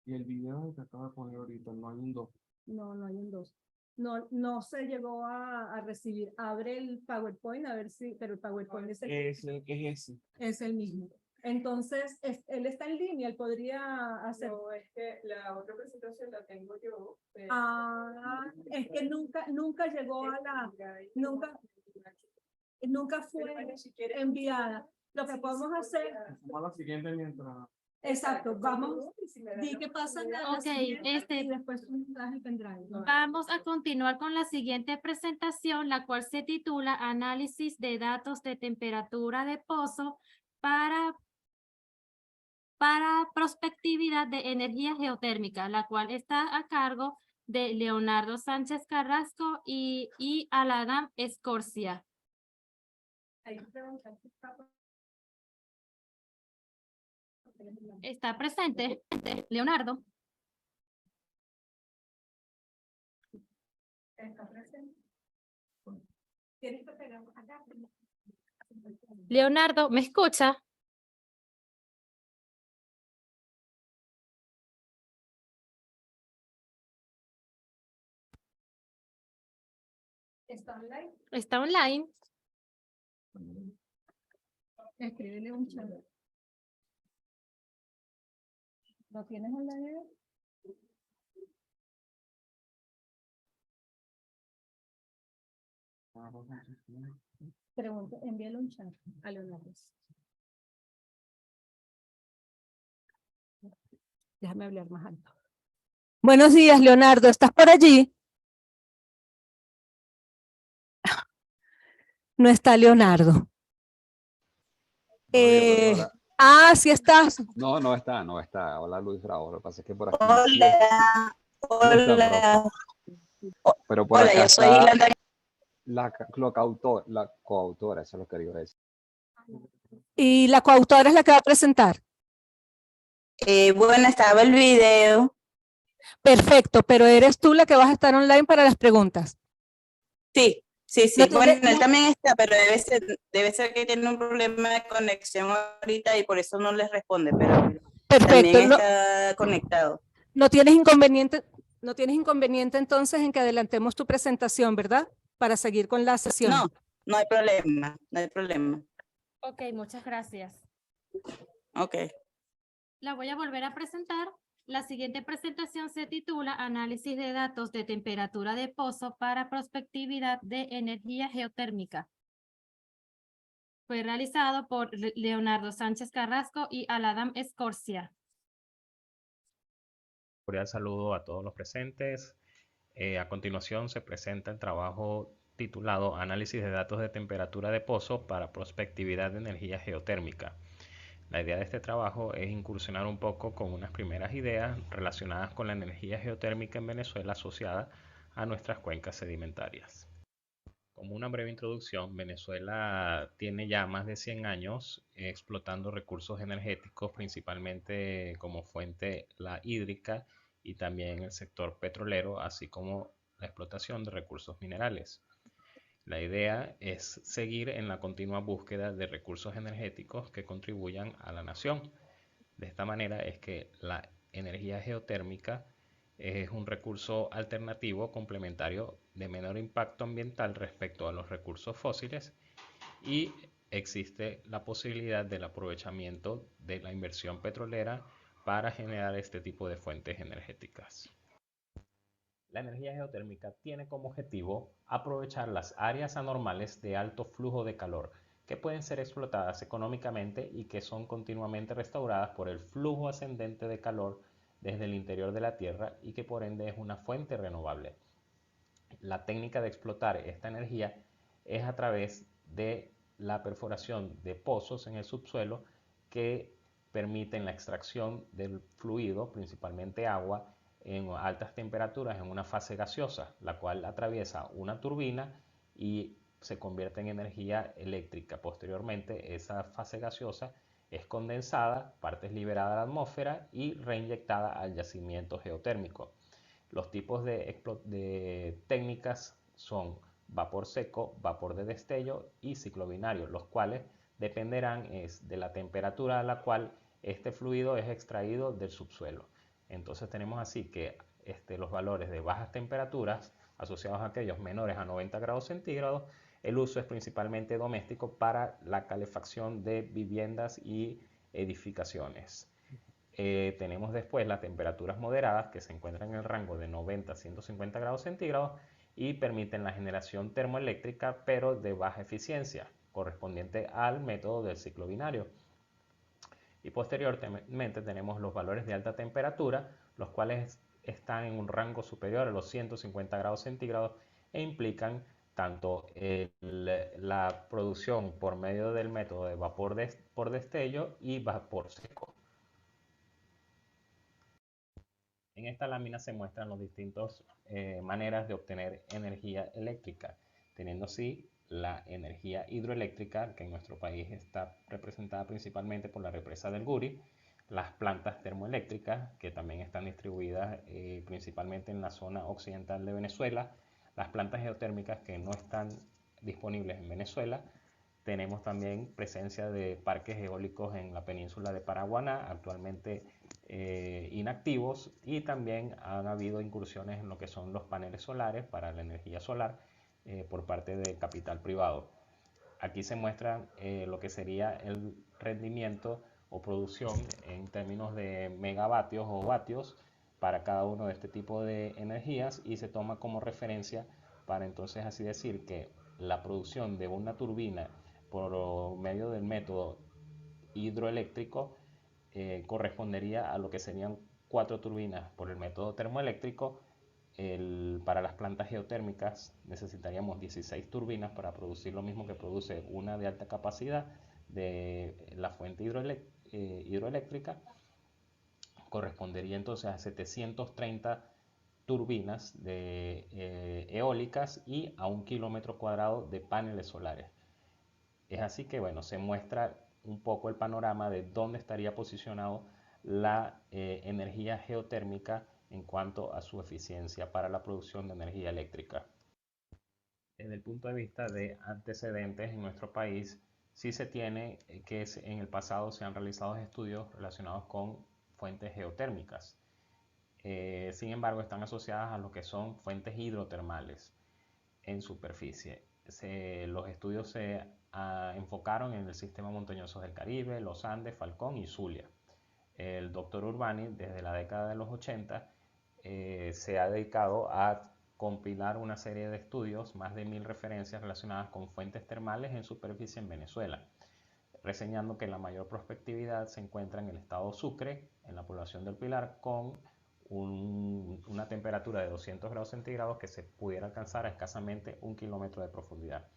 Y el video que acaba de poner ahorita, no hay un 2. No, no hay un 2. No, no se llegó a recibir. Abre el PowerPoint a ver si, pero el PowerPoint Es ese. es el mismo. Entonces, él está en línea, él podría hacer. No, es que la otra presentación la tengo yo. Pero Es que nunca llegó a nunca fue enviada. Lo que podemos hacer. Vamos a la siguiente mientras. Exacto, vamos. Di que pasa la Ok, siguiente y después tú me das el pendrive. Vamos a continuar con la siguiente presentación, la cual se titula Análisis de datos de temperatura de pozo para prospectividad de energía geotérmica, la cual está a cargo de Leonardo Sánchez Carrasco y Aladam Escorcia. ¿Está presente, Leonardo? Está presente. Leonardo, ¿me escucha? ¿Está online? ¿Está online? Escríbele un chat. ¿Lo tienes online? Pregunta, envíale un chat a Leonardo. Déjame hablar más alto. Buenos días, Leonardo. ¿Estás por allí? No está Leonardo. Sí estás. No, no está. Hola Luis Bravo. Lo que pasa es que por aquí. Hola, hola. Pero por Hola, acá yo soy está Hilda. la coautora, eso es lo que digo decir. Y la coautora es la que va a presentar. Bueno, estaba el video. Perfecto, pero eres tú la que vas a estar online para las preguntas. Sí. No Bueno, tiene- él también está, pero debe ser que tiene un problema de conexión ahorita y por eso no les responde, pero Perfecto. también está conectado. No tienes inconveniente entonces en que adelantemos tu presentación, ¿verdad? Para seguir con la sesión. No, no hay problema, no hay problema. Ok, muchas gracias. Ok. La voy a volver a presentar. La siguiente presentación se titula Análisis de datos de temperatura de pozo para prospectividad de energía geotérmica. Fue realizado por Leonardo Sánchez Carrasco y Aladam Escorcia. Cordial saludo a todos los presentes. A continuación se presenta el trabajo titulado Análisis de datos de temperatura de pozo para prospectividad de energía geotérmica. La idea de este trabajo es incursionar un poco con unas primeras ideas relacionadas con la energía geotérmica en Venezuela asociada a nuestras cuencas sedimentarias. Como una breve introducción, Venezuela tiene ya más de 100 años explotando recursos energéticos, principalmente como fuente la hídrica y también el sector petrolero, así como la explotación de recursos minerales. La idea es seguir en la continua búsqueda de recursos energéticos que contribuyan a la nación. De esta manera es que la energía geotérmica es un recurso alternativo complementario de menor impacto ambiental respecto a los recursos fósiles y existe la posibilidad del aprovechamiento de la inversión petrolera para generar este tipo de fuentes energéticas. La energía geotérmica tiene como objetivo aprovechar las áreas anormales de alto flujo de calor que pueden ser explotadas económicamente y que son continuamente restauradas por el flujo ascendente de calor desde el interior de la Tierra y que por ende es una fuente renovable. La técnica de explotar esta energía es a través de la perforación de pozos en el subsuelo que permiten la extracción del fluido, principalmente agua, en altas temperaturas en una fase gaseosa, la cual atraviesa una turbina y se convierte en energía eléctrica. Posteriormente, esa fase gaseosa es condensada, partes liberadas a la atmósfera y reinyectada al yacimiento geotérmico. Los tipos de técnicas son vapor seco, vapor de destello y ciclo binario, los cuales dependerán de la temperatura a la cual este fluido es extraído del subsuelo. Entonces tenemos así que los valores de bajas temperaturas asociados a aquellos menores a 90 grados centígrados, el uso es principalmente doméstico para la calefacción de viviendas y edificaciones. Tenemos después las temperaturas moderadas que se encuentran en el rango de 90 a 150 grados centígrados y permiten la generación termoeléctrica pero de baja eficiencia, correspondiente al método del ciclo binario. Y posteriormente tenemos los valores de alta temperatura, los cuales están en un rango superior a los 150 grados centígrados e implican tanto la producción por medio del método de vapor por destello y vapor seco. En esta lámina se muestran las distintas maneras de obtener energía eléctrica, teniendo así la energía hidroeléctrica, que en nuestro país está representada principalmente por la represa del Guri, las plantas termoeléctricas, que también están distribuidas principalmente en la zona occidental de Venezuela, las plantas geotérmicas que no están disponibles en Venezuela. Tenemos también presencia de parques eólicos en la península de Paraguaná, actualmente inactivos, y también han habido incursiones en lo que son los paneles solares para la energía solar por parte de capital privado. Aquí se muestra lo que sería el rendimiento o producción en términos de megavatios o vatios para cada uno de este tipo de energías, y se toma como referencia para entonces así decir que la producción de una turbina por medio del método hidroeléctrico correspondería a lo que serían 4 turbinas por el método termoeléctrico. Para las plantas geotérmicas necesitaríamos 16 turbinas para producir lo mismo que produce una de alta capacidad de la fuente hidroeléctrica. Correspondería entonces a 730 turbinas eólicas y a 1 kilómetro cuadrado de paneles solares. Es así que, bueno, se muestra un poco el panorama de dónde estaría posicionado la energía geotérmica en cuanto a su eficiencia para la producción de energía eléctrica. Desde el punto de vista de antecedentes en nuestro país, sí se tiene que en el pasado se han realizado estudios relacionados con fuentes geotérmicas. Sin embargo, están asociadas a lo que son fuentes hidrotermales en superficie. Los estudios se enfocaron en el sistema montañoso del Caribe, los Andes, Falcón y Zulia. El doctor Urbani, desde la década de los 80, se ha dedicado a compilar una serie de estudios, más de 1000 referencias relacionadas con fuentes termales en superficie en Venezuela, reseñando que la mayor prospectividad se encuentra en el estado Sucre, en la población del Pilar, con una temperatura de 200 grados centígrados que se pudiera alcanzar a escasamente 1 kilómetro de profundidad.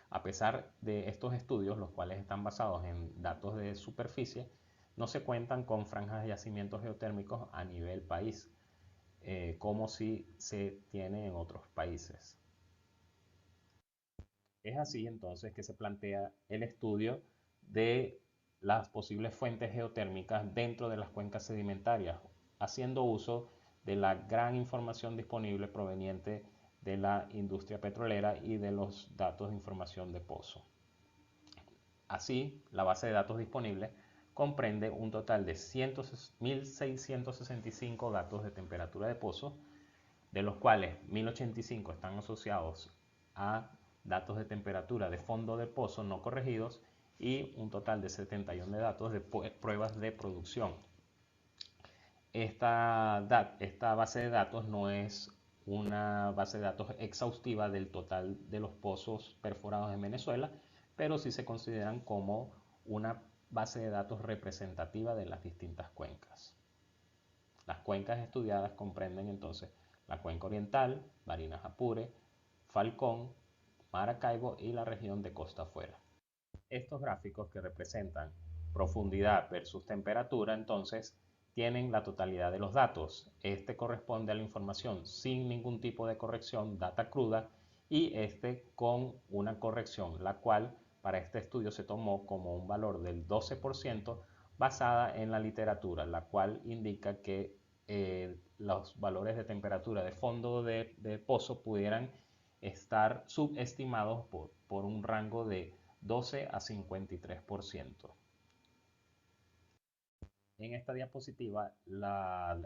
A pesar de estos estudios, los cuales están basados en datos de superficie, no se cuentan con franjas de yacimientos geotérmicos a nivel país, como si se tiene en otros países. Es así entonces que se plantea el estudio de las posibles fuentes geotérmicas dentro de las cuencas sedimentarias, haciendo uso de la gran información disponible proveniente de la industria petrolera y de los datos de información de pozo. Así, la base de datos disponible comprende un total de 1.665 datos de temperatura de pozo, de los cuales 1.085 están asociados a datos de temperatura de fondo de pozo no corregidos y un total de 71 de datos de pruebas de producción. Esta base de datos no es una base de datos exhaustiva del total de los pozos perforados en Venezuela, pero sí se consideran como una base de datos representativa de las distintas cuencas. Las cuencas estudiadas comprenden entonces la cuenca oriental, Barinas Apure, Falcón, Maracaibo y la región de Costa Afuera. Estos gráficos que representan profundidad versus temperatura entonces tienen la totalidad de los datos. Este corresponde a la información sin ningún tipo de corrección, data cruda, y este con una corrección, la cual para este estudio se tomó como un valor del 12% basada en la literatura, la cual indica que los valores de temperatura de fondo de pozo pudieran estar subestimados por un rango de 12 a 53%. en esta diapositiva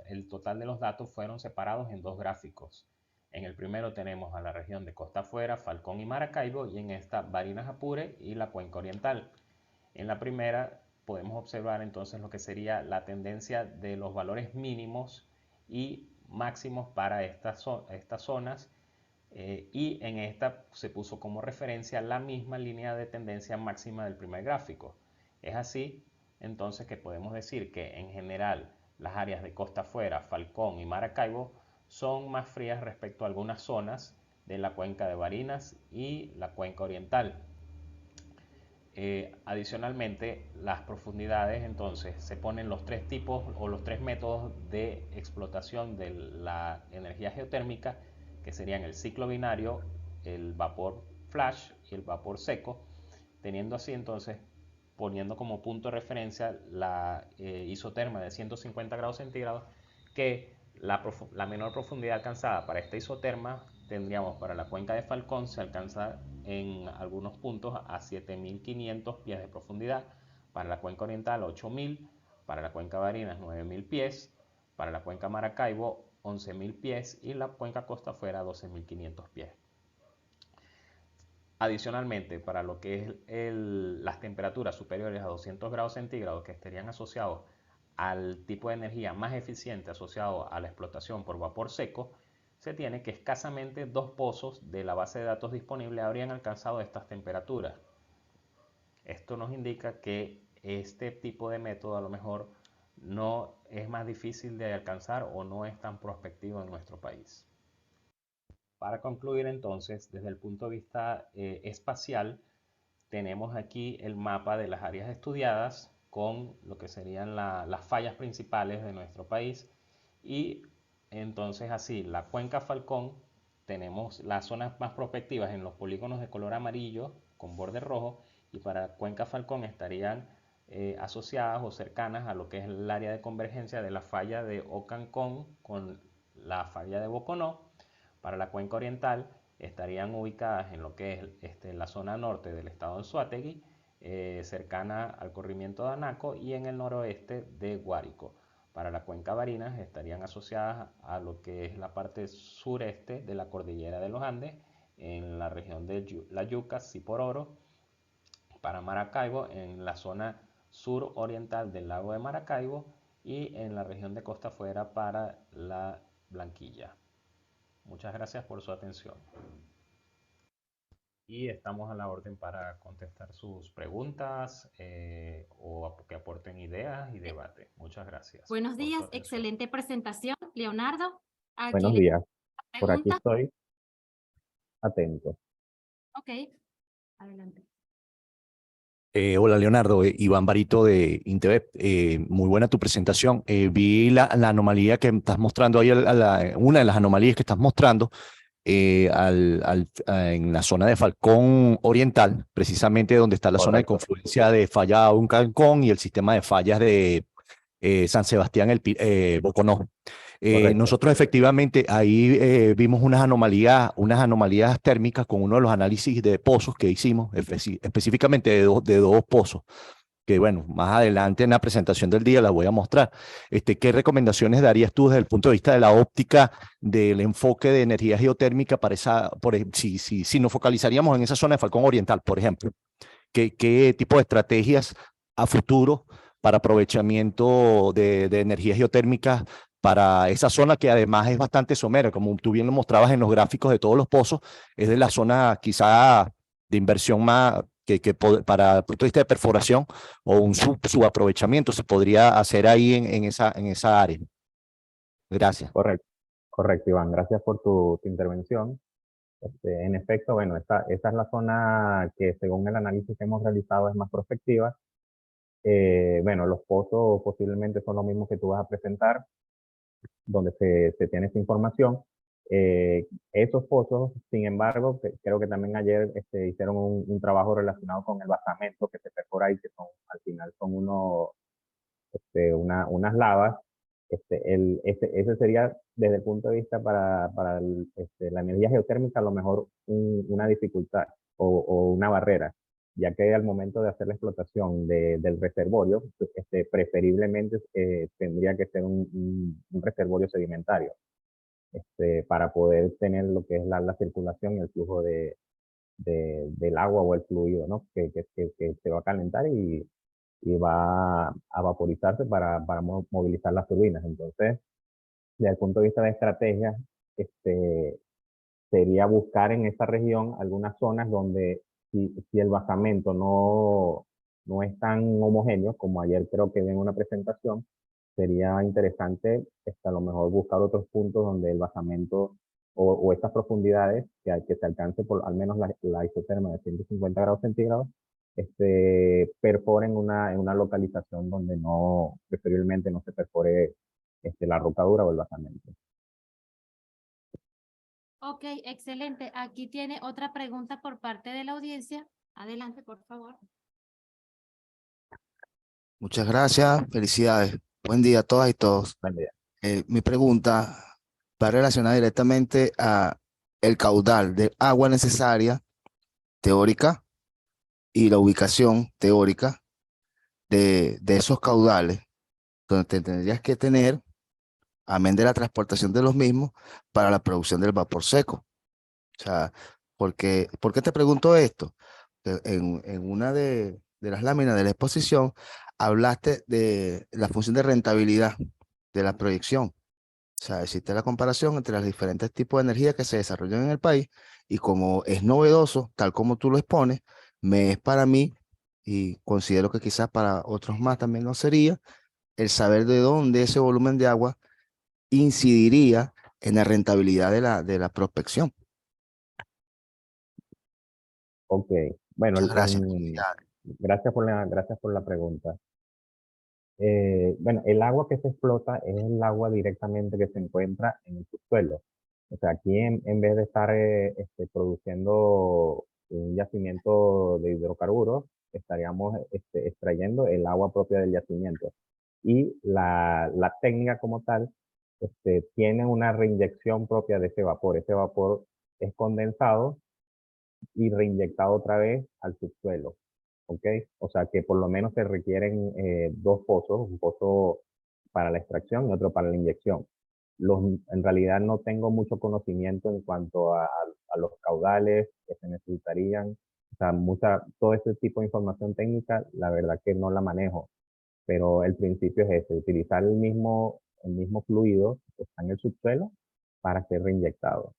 el total de los datos fueron separados en dos gráficos. En el primero tenemos a la región de Costa Afuera, Falcón y Maracaibo, y en esta Barinas, Apure y la Cuenca Oriental. En la primera podemos observar entonces lo que sería la tendencia de los valores mínimos y máximos para estas zonas, y en esta se puso como referencia la misma línea de tendencia máxima del primer gráfico. Es así entonces que podemos decir que en general las áreas de Costa Afuera, Falcón y Maracaibo son más frías respecto a algunas zonas de la cuenca de Barinas y la cuenca oriental. Adicionalmente, las profundidades, entonces se ponen los tres tipos o los tres métodos de explotación de la energía geotérmica, que serían el ciclo binario, el vapor flash y el vapor seco, teniendo así entonces, poniendo como punto de referencia la isoterma de 150 grados centígrados, que la menor profundidad alcanzada para esta isoterma tendríamos para la cuenca de Falcón, se alcanza en algunos puntos a 7.500 pies de profundidad, para la cuenca oriental 8.000, para la cuenca Barinas 9.000 pies, para la cuenca Maracaibo 11.000 pies y la cuenca Costa Afuera 12.500 pies. Adicionalmente, para lo que es las temperaturas superiores a 200 grados centígrados que estarían asociados al tipo de energía más eficiente asociado a la explotación por vapor seco, se tiene que escasamente 2 pozos de la base de datos disponible habrían alcanzado estas temperaturas. Esto nos indica que este tipo de método a lo mejor no es más difícil de alcanzar o no es tan prospectivo en nuestro país. Para concluir entonces, desde el punto de vista espacial, tenemos aquí el mapa de las áreas estudiadas con lo que serían las fallas principales de nuestro país, y entonces así la cuenca Falcón tenemos las zonas más prospectivas en los polígonos de color amarillo con borde rojo, y para la cuenca Falcón estarían asociadas o cercanas a lo que es el área de convergencia de la falla de Ocancón con la falla de Boconó. Para la cuenca oriental estarían ubicadas en lo que es la zona norte del estado de Anzoátegui, cercana al corrimiento de Anaco, y en el noroeste de Guárico. Para la cuenca Barinas estarían asociadas a lo que es la parte sureste de la cordillera de los Andes, en la región de La Yuca, Sipororo. Para Maracaibo, en la zona suroriental del lago de Maracaibo, y en la región de Costa Afuera para la Blanquilla. Muchas gracias por su atención. Y estamos a la orden para contestar sus preguntas o que aporten ideas y debate. Muchas gracias. Buenos por su días, atención. excelente presentación, Leonardo. Aquí Buenos le días, por aquí pregunta. estoy atento. Ok, adelante. Hola Leonardo, Iván Barito de Intevet. Muy buena tu presentación. Vi la anomalía que estás mostrando ahí, una de las anomalías que estás mostrando en la zona de Falcón Oriental, precisamente donde está la zona de Correcto. confluencia de falla Uncalcón y el sistema de fallas de San Sebastián Boconó. Correcto. Nosotros efectivamente ahí vimos unas anomalías térmicas con uno de los análisis de pozos que hicimos, específicamente de dos pozos, que bueno, más adelante en la presentación del día las voy a mostrar. ¿Qué recomendaciones darías tú desde el punto de vista de la óptica del enfoque de energía geotérmica para si nos focalizaríamos en esa zona de Falcón Oriental, por ejemplo? ¿Qué tipo de estrategias a futuro para aprovechamiento de energía geotérmica para esa zona, que además es bastante somera, como tú bien lo mostrabas en los gráficos de todos los pozos? Es de la zona quizá de inversión más para el punto de vista de perforación o un subaprovechamiento se podría hacer ahí en esa área. Gracias. Correcto, Iván, gracias por tu intervención. En efecto, bueno, esta es la zona que según el análisis que hemos realizado es más prospectiva. Bueno, los pozos posiblemente son los mismos que tú vas a presentar, donde se tiene esa información. Esos pozos, sin embargo, creo que también ayer hicieron un trabajo relacionado con el basamento que se perfora ahí, que al final son unas lavas. Ese sería, desde el punto de vista para la energía geotérmica, a lo mejor una dificultad o una barrera, ya que al momento de hacer la explotación del reservorio, preferiblemente tendría que ser un reservorio sedimentario, para poder tener lo que es la circulación y el flujo del agua o el fluido, ¿no? Que se va a calentar y va a vaporizarse para movilizar las turbinas. Entonces, desde el punto de vista de estrategia, sería buscar en esa región algunas zonas donde si el basamento no es tan homogéneo, como ayer creo que vi en una presentación, sería interesante a lo mejor buscar otros puntos donde el basamento o estas profundidades que se alcance por al menos la isoterma de 150 grados centígrados, perforen en una localización donde preferiblemente no se perfore la rocadura o el basamento. Ok, excelente. Aquí tiene otra pregunta por parte de la audiencia. Adelante, por favor. Muchas gracias, felicidades. Buen día a todas y todos. Buen día. Mi pregunta va relacionada directamente a el caudal de agua necesaria teórica y la ubicación teórica de esos caudales, donde te tendrías que tener, amén de la transportación de los mismos, para la producción del vapor seco. O sea, ¿por qué te pregunto esto? En una de las láminas de la exposición hablaste de la función de rentabilidad de la proyección. O sea, existe la comparación entre los diferentes tipos de energía que se desarrollan en el país, y como es novedoso, tal como tú lo expones, me es para mí, y considero que quizás para otros más también lo sería, el saber de dónde ese volumen de agua incidiría en la rentabilidad de la prospección. Ok, bueno, Muchas gracias. gracias por la pregunta. Bueno, el agua que se explota es el agua directamente que se encuentra en el subsuelo. O sea, aquí en vez de estar produciendo un yacimiento de hidrocarburos, estaríamos extrayendo el agua propia del yacimiento. Y la técnica como tal tiene una reinyección propia de ese vapor. Ese vapor es condensado y reinyectado otra vez al subsuelo. ¿Ok? O sea que por lo menos se requieren dos pozos, un pozo para la extracción y otro para la inyección. En realidad no tengo mucho conocimiento en cuanto a los caudales que se necesitarían. O sea, todo ese tipo de información técnica, la verdad que no la manejo. Pero el principio es ese, utilizar el mismo fluido que está en el subsuelo para ser reinyectado.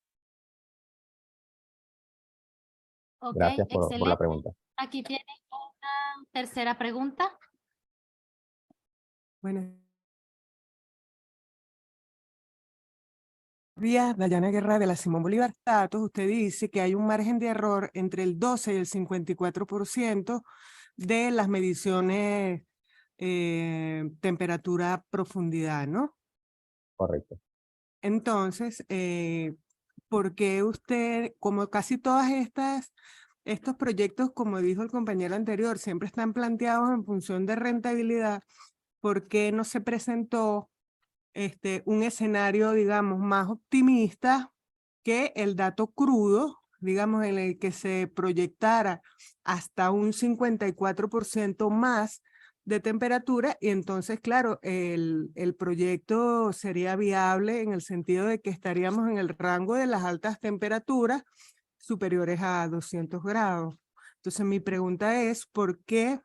Ok, Gracias por la excelente. pregunta. Aquí tiene una tercera pregunta. Buenos días, Dayana Guerra de la Simón Bolívar Datos. Usted dice que hay un margen de error entre el 12 y el 54% de las mediciones temperatura, profundidad, ¿no? Correcto. Entonces, ¿por qué usted, como casi todas estos proyectos, como dijo el compañero anterior, siempre están planteados en función de rentabilidad, por qué no se presentó un escenario, digamos, más optimista que el dato crudo, digamos, en el que se proyectara hasta un 54% más de temperatura? Y entonces, claro, el proyecto sería viable en el sentido de que estaríamos en el rango de las altas temperaturas superiores a 200 grados. Entonces, mi pregunta es, ¿por qué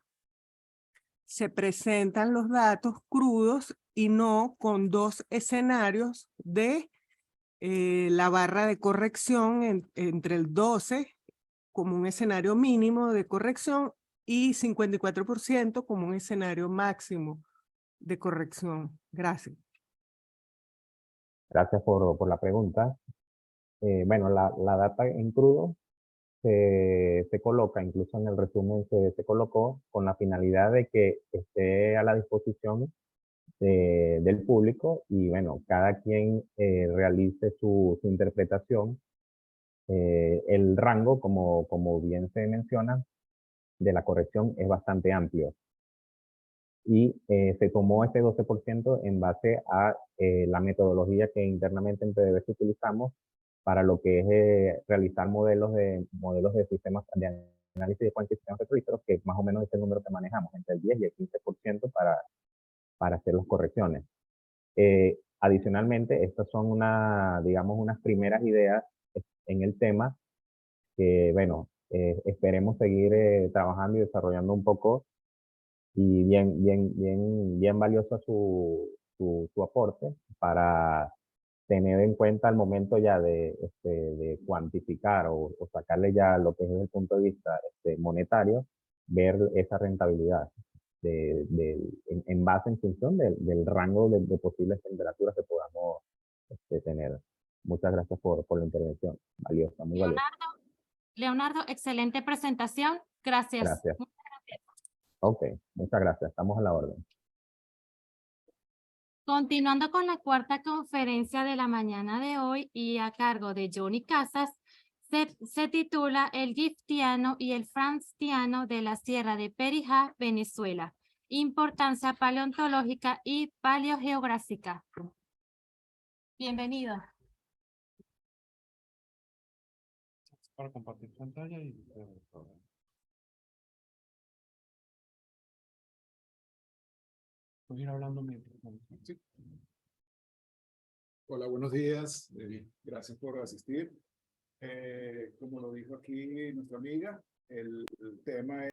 se presentan los datos crudos y no con dos escenarios de la barra de corrección entre el 12 como un escenario mínimo de corrección y 54% como un escenario máximo de corrección? Gracias. Gracias por la pregunta. Bueno, la data en crudo se coloca, incluso en el resumen se colocó con la finalidad de que esté a la disposición del público y bueno, cada quien realice su interpretación. El rango, como bien se menciona, de la corrección es bastante amplio. Y se tomó este 12% en base a la metodología que internamente en PDVSA utilizamos para lo que es realizar modelos de sistemas de análisis de cuantificación de registros, que más o menos es el número que manejamos, entre el 10 y el 15% para hacer las correcciones. Adicionalmente, estas son digamos, unas primeras ideas en el tema que, bueno, esperemos seguir trabajando y desarrollando un poco, y bien valioso su aporte para tener en cuenta al momento ya de cuantificar o sacarle ya lo que es desde el punto de vista monetario, ver esa rentabilidad en base, en función del rango de posibles temperaturas que podamos tener. Muchas gracias por la intervención, valiosa, muy valiosa. Leonardo, excelente presentación. Gracias. Gracias. Ok, muchas gracias, estamos a la orden. Continuando con la cuarta conferencia de la mañana de hoy y a cargo de Johnny Casas, se titula El Giftiano y el Franciano de la Sierra de Perijá, Venezuela. Importancia paleontológica y paleogeográfica. Bienvenido. Para compartir pantalla y... Voy a ir hablando mientras. Sí. Hola, buenos días. Gracias por asistir. Como lo dijo aquí nuestra amiga, el tema es